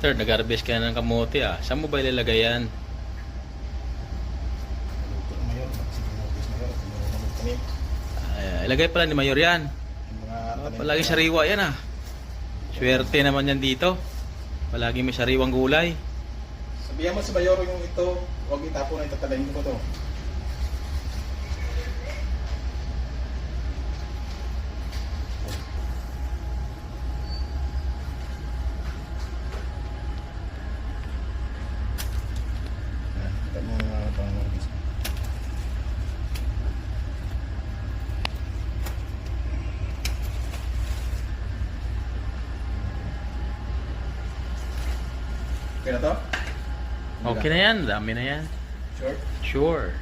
Master, nag-harvest ka na ng kamote ah. Saan mo ba ilalagay yan? Luto ng mayor. Sige mo, bis mayor. Tumulong kami. Ilagay pala ni Mayor yan. Yung mga tanim. Palagi sariwa yan ah. Swerte naman yan dito. Palagi may sariwang gulay. Sabihan mo sa mayor yung ito. Huwag itapon na itatalayin ko to. Kita mo mga pang-harvest. Okay na to? Okay na yan. Dami na yan. Sure? Sure.